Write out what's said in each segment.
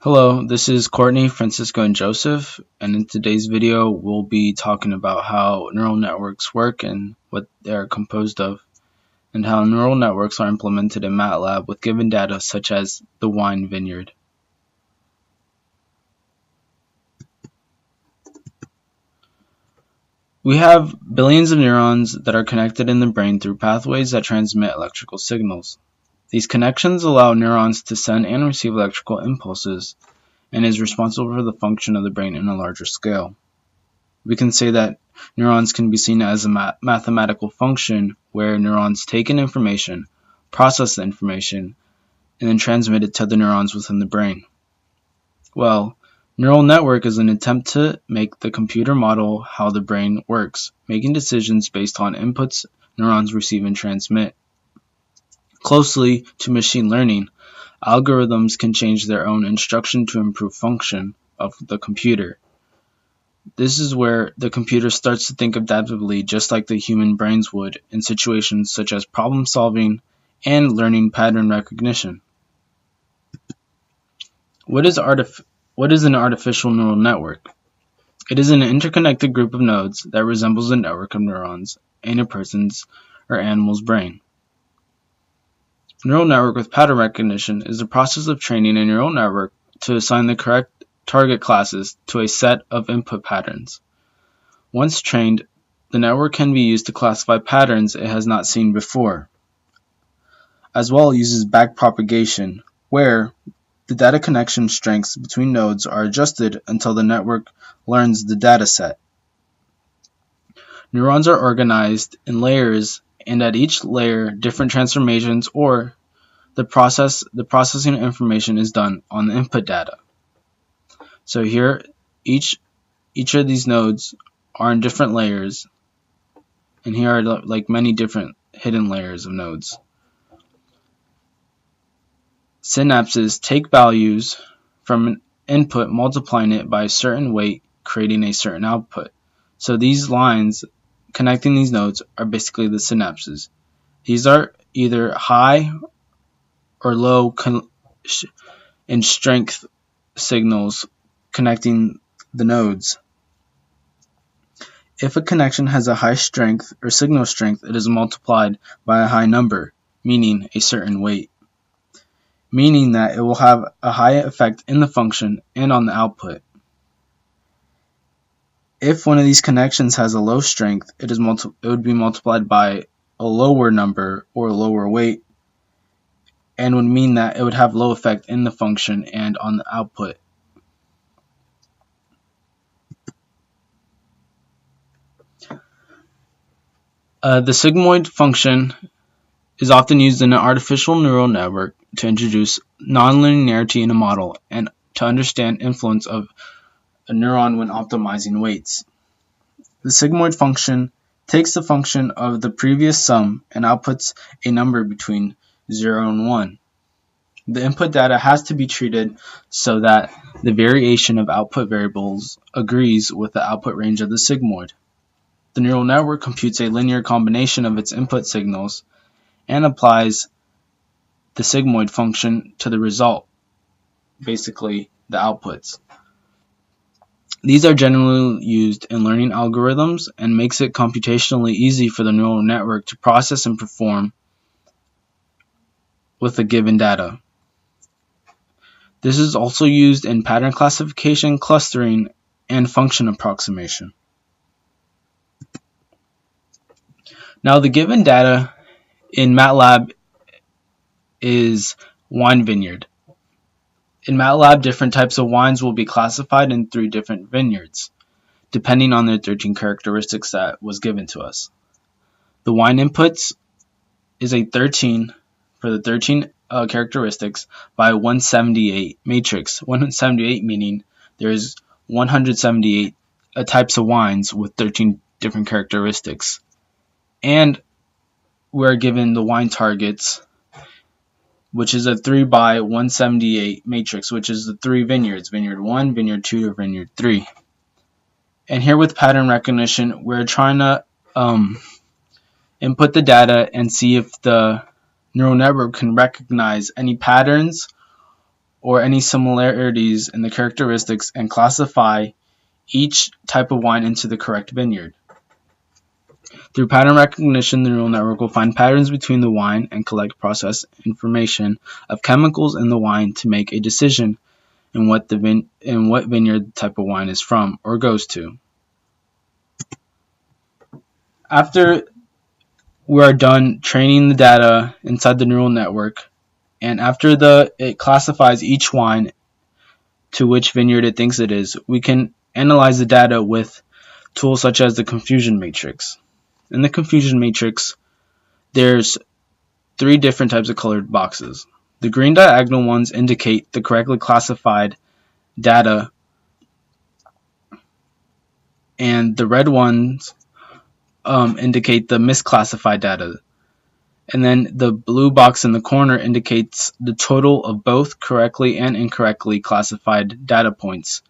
Hello, this is Courtney, Francisco, and Joseph, and in today's video we'll be talking about how neural networks work and what they are composed of, and how neural networks are implemented in Matlab with given data such as the wine vineyard. We have billions of neurons that are connected in the brain through pathways that transmit electrical signals. These connections allow neurons to send and receive electrical impulses, and is responsible for the function of the brain in a larger scale. We can say that neurons can be seen as a mathematical function where neurons take in information, process the information, and then transmit it to the neurons within the brain. Well, neural network is an attempt to make the computer model how the brain works, making decisions based on inputs neurons receive and transmit. Closely to machine learning, algorithms can change their own instruction to improve function of the computer. This is where the computer starts to think adaptively just like the human brains would in situations such as problem solving and learning pattern recognition. What is an artificial neural network? It is an interconnected group of nodes that resembles a network of neurons in a person's or animal's brain. Neural network with pattern recognition is the process of training a neural network to assign the correct target classes to a set of input patterns. Once trained, the network can be used to classify patterns it has not seen before. As well, it uses backpropagation, where the data connection strengths between nodes are adjusted until the network learns the data set. Neurons are organized in layers, and at each layer, different transformations or the processing of information is done on the input data. So here, each of these nodes are in different layers, and here are like many different hidden layers of nodes. Synapses take values from an input, multiplying it by a certain weight, creating a certain output. So these lines connecting these nodes are basically the synapses. These are either high or low in strength signals connecting the nodes. If a connection has a high strength or signal strength, it is multiplied by a high number, meaning a certain weight, meaning that it will have a high effect in the function and on the output. If one of these connections has a low strength, it would be multiplied by a lower number or a lower weight, and would mean that it would have low effect in the function and on the output. The sigmoid function is often used in an artificial neural network to introduce nonlinearity in a model and to understand influence of a neuron when optimizing weights. The sigmoid function takes the function of the previous sum and outputs a number between 0 and 1. The input data has to be treated so that the variation of output variables agrees with the output range of the sigmoid. The neural network computes a linear combination of its input signals and applies the sigmoid function to the result, basically the outputs. These are generally used in learning algorithms and makes it computationally easy for the neural network to process and perform with the given data. This is also used in pattern classification, clustering, and function approximation. Now, the given data in Matlab is wine vineyard. In Matlab, different types of wines will be classified in 3 different vineyards, depending on their 13 characteristics that was given to us. The wine inputs is a 13 for the 13 characteristics by 178 matrix. 178 meaning there's 178 types of wines with 13 different characteristics. And we're given the wine targets, which is a 3 by 178 matrix, which is the 3 vineyards, vineyard 1, vineyard 2, or vineyard 3. And here with pattern recognition, we're trying to input the data and see if the neural network can recognize any patterns or any similarities in the characteristics and classify each type of wine into the correct vineyard. Through pattern recognition, the neural network will find patterns between the wine and collect process information of chemicals in the wine to make a decision in what vineyard the type of wine is from or goes to. After we are done training the data inside the neural network, and after it classifies each wine to which vineyard it thinks it is, we can analyze the data with tools such as the confusion matrix. In the confusion matrix, there's 3 different types of colored boxes. The green diagonal ones indicate the correctly classified data, and the red ones indicate the misclassified data. And then the blue box in the corner indicates the total of both correctly and incorrectly classified data points.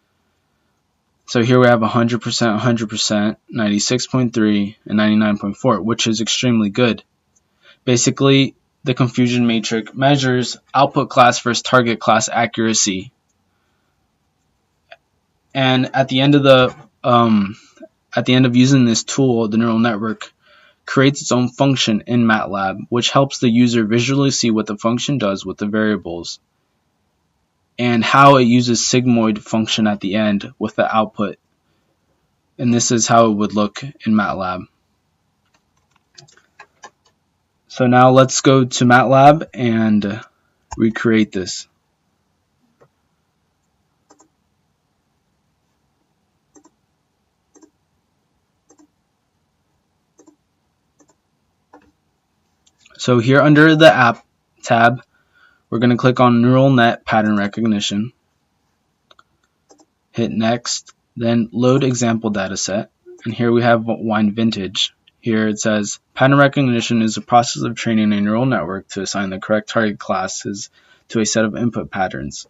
So here we have 100%, 100%, 96.3, and 99.4, which is extremely good. Basically, the confusion matrix measures output class versus target class accuracy. And at the end of using this tool, the neural network creates its own function in Matlab, which helps the user visually see what the function does with the variables and how it uses sigmoid function at the end with the output. And this is how it would look in Matlab. So now let's go to Matlab and recreate this. So here under the App tab, we're going to click on Neural Net Pattern Recognition, hit Next, then Load Example Dataset, and here we have wine vintage. Here it says, pattern recognition is a process of training a neural network to assign the correct target classes to a set of input patterns.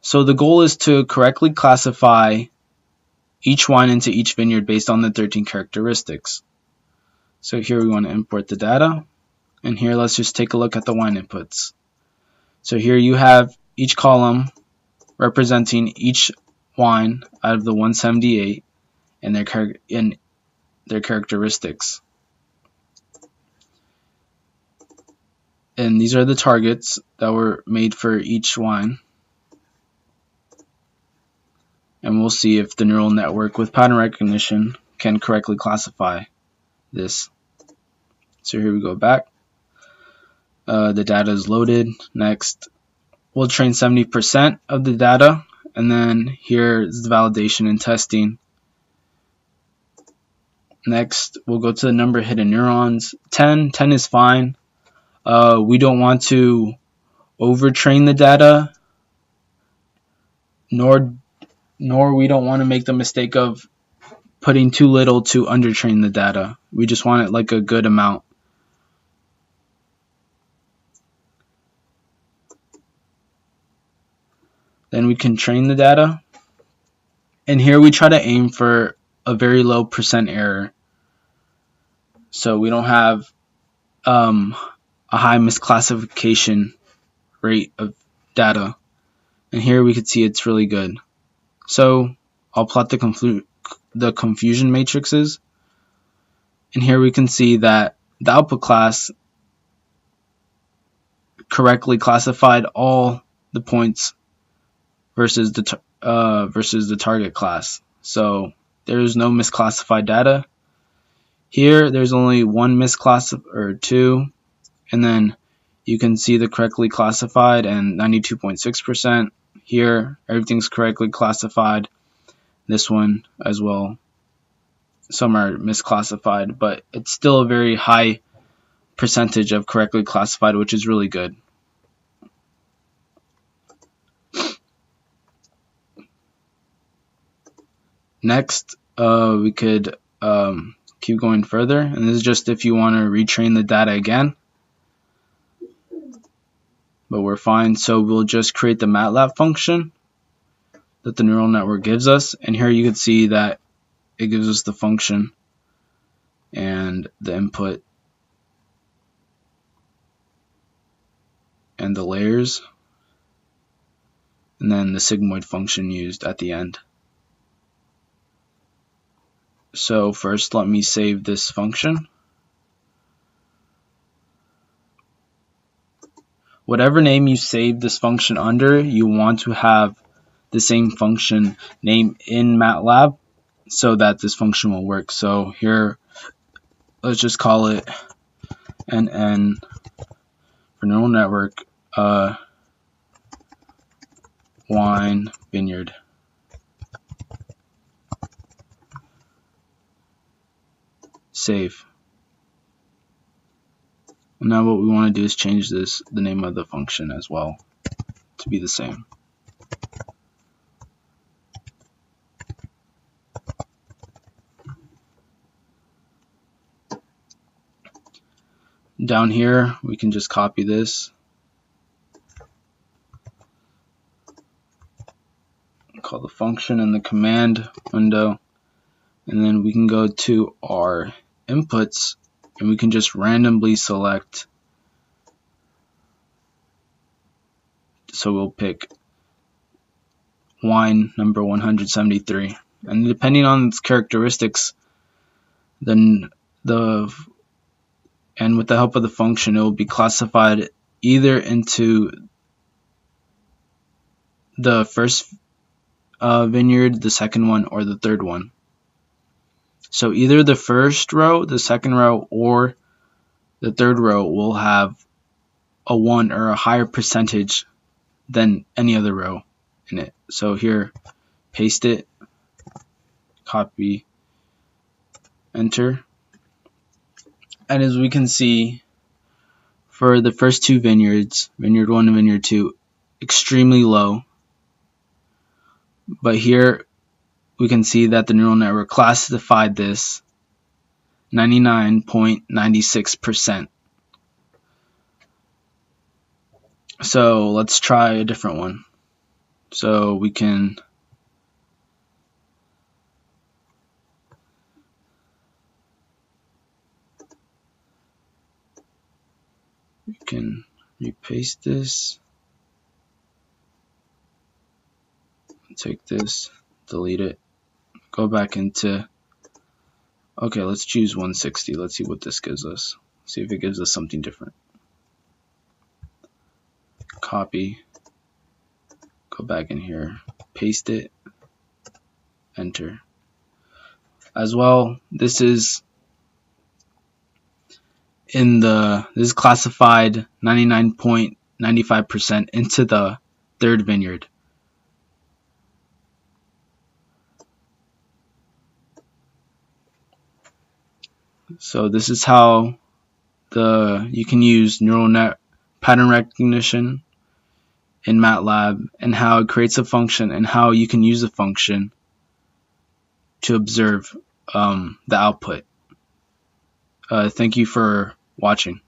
So the goal is to correctly classify each wine into each vineyard based on the 13 characteristics. So here we want to import the data, and here let's just take a look at the wine inputs. So here you have each column representing each wine out of the 178 and their characteristics. And these are the targets that were made for each wine. And we'll see if the neural network with pattern recognition can correctly classify this. So here we go back. The data is loaded. Next, we'll train 70% of the data, and then here is the validation and testing. Next, we'll go to the number of hidden neurons. 10 is fine. We don't want to overtrain the data, nor we don't want to make the mistake of putting too little to undertrain the data. We just want it like a good amount. Then we can train the data. And here we try to aim for a very low % error. So we don't have a high misclassification rate of data. And here we can see it's really good. So I'll plot the confusion matrices. And here we can see that the output class correctly classified all the points versus the target class. So there's no misclassified data. Here there's only one misclassified, or two, and then you can see the correctly classified and 92.6%. Here everything's correctly classified. This one as well. Some are misclassified, but it's still a very high percentage of correctly classified, which is really good. Next, we could keep going further, and this is just if you want to retrain the data again, but we're fine. So we'll just create the Matlab function that the neural network gives us, and here you can see that it gives us the function and the input and the layers. and then the sigmoid function used at the end. So first let me save this function. Whatever name you save this function under, you want to have the same function name in Matlab so that this function will work. So here, let's just call it NN for neural network wine vineyard. Save. And now what we want to do is change the name of the function as well to be the same. Down here, we can just copy this, call the function in the command window, and then we can go to our inputs and we can just randomly select. So we'll pick wine number 173, and depending on its characteristics, then and with the help of the function, it will be classified either into the first vineyard, the second one, or the third one. So either the first row, the second row, or the third row will have a 1 or a higher percentage than any other row in it. So here, paste it, copy, enter. And as we can see, for the first two vineyards, vineyard 1 and vineyard 2, extremely low. But here we can see that the neural network classified this 99.96%. So let's try a different one. So we can repaste this, take this, delete it, go back into, okay, let's choose 160. Let's see what this gives us. See if it gives us something different. Copy, go back in here, paste it, enter. As well, this is classified 99.95% into the third vineyard. So this is how you can use neural net pattern recognition in Matlab, and how it creates a function, and how you can use a function to observe the output. Thank you for watching.